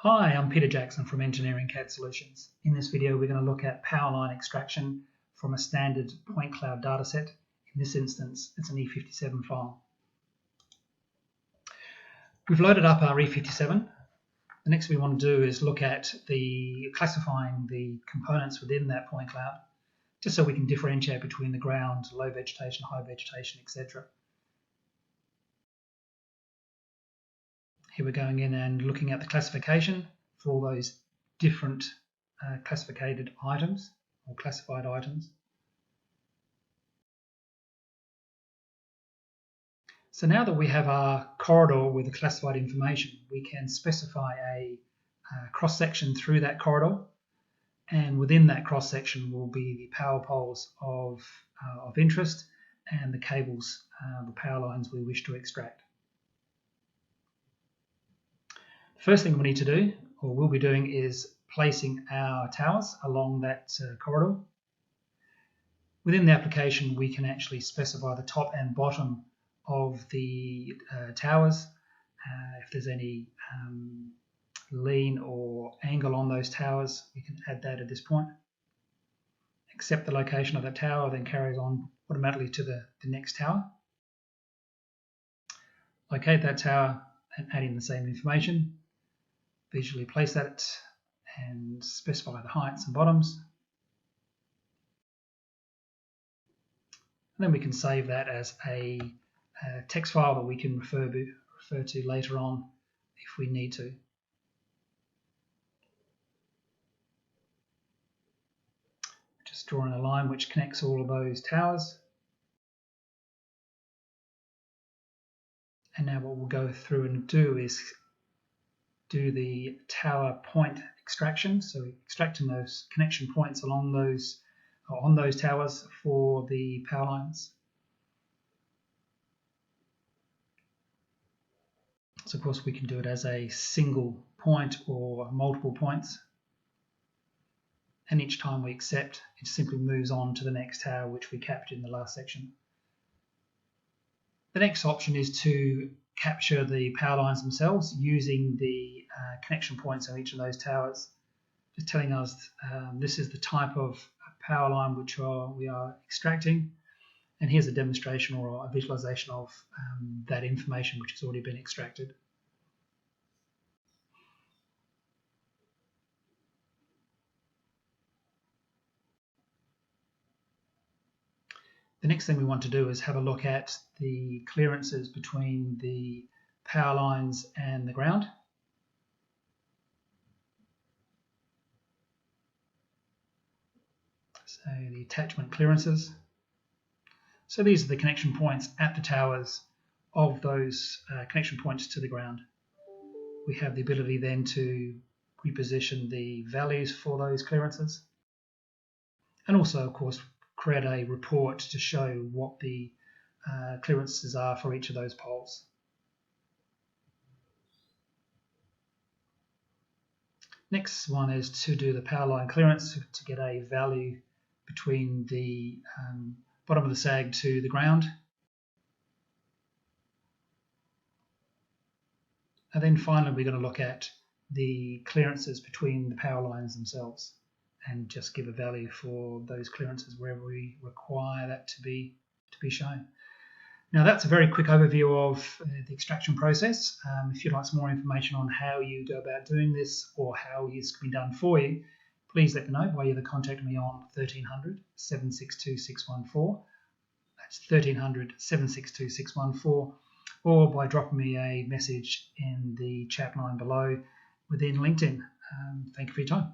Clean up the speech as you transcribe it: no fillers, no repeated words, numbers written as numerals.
Hi, I'm Peter Jackson from Engineering CAD Solutions. In this video, we're going to look at Powerline Extraction from a standard point cloud dataset. In this instance, it's an E57 file. We've loaded up our E57. The next thing we want to do is look at classifying the components within that point cloud, just so we can differentiate between the ground, low vegetation, high vegetation, etc. Here we're going in and looking at the classification for all those different classified items or classified items. So now that we have our corridor with the classified information, we can specify a cross-section through that corridor, and within that cross-section will be the power poles of interest and the cables, the power lines we wish to extract. First thing we need to do, or we'll be doing, is placing our towers along that corridor. Within the application, we can actually specify the top and bottom of the towers. If there's any lean or angle on those towers, we can add that at this point. Accept the location of that tower, then carries on automatically to the next tower. Locate that tower and add in the same information. Visually place that and specify the heights and bottoms. And then we can save that as a text file that we can refer to later on if we need to. Just drawing a line which connects all of those towers. And now what we'll go through and do is do the tower point extraction, so extracting those connection points along those on those towers for the power lines. So of course we can do it as a single point or multiple points, and each time we accept, it simply moves on to the next tower which we captured in the last section. The next option is to capture the power lines themselves using the connection points on each of those towers, just telling us this is the type of power line which we are extracting, and here's a demonstration or a visualization of that information which has already been extracted. The next thing we want to do is have a look at the clearances between the power lines and the ground. So the attachment clearances. So these are the connection points at the towers of those connection points to the ground. We have the ability then to reposition the values for those clearances, and also of course create a report to show what the clearances are for each of those poles. Next one is to do the power line clearance to get a value between the bottom of the sag to the ground. And then finally we're going to look at the clearances between the power lines themselves and just give a value for those clearances wherever we require that to be shown. Now that's a very quick overview of the extraction process. If you'd like some more information on how you go about doing this or how it's going to be done for you, please let me know by either contacting me on 1300 762 614, that's 1300 762 614, or by dropping me a message in the chat line below within LinkedIn. Thank you for your time.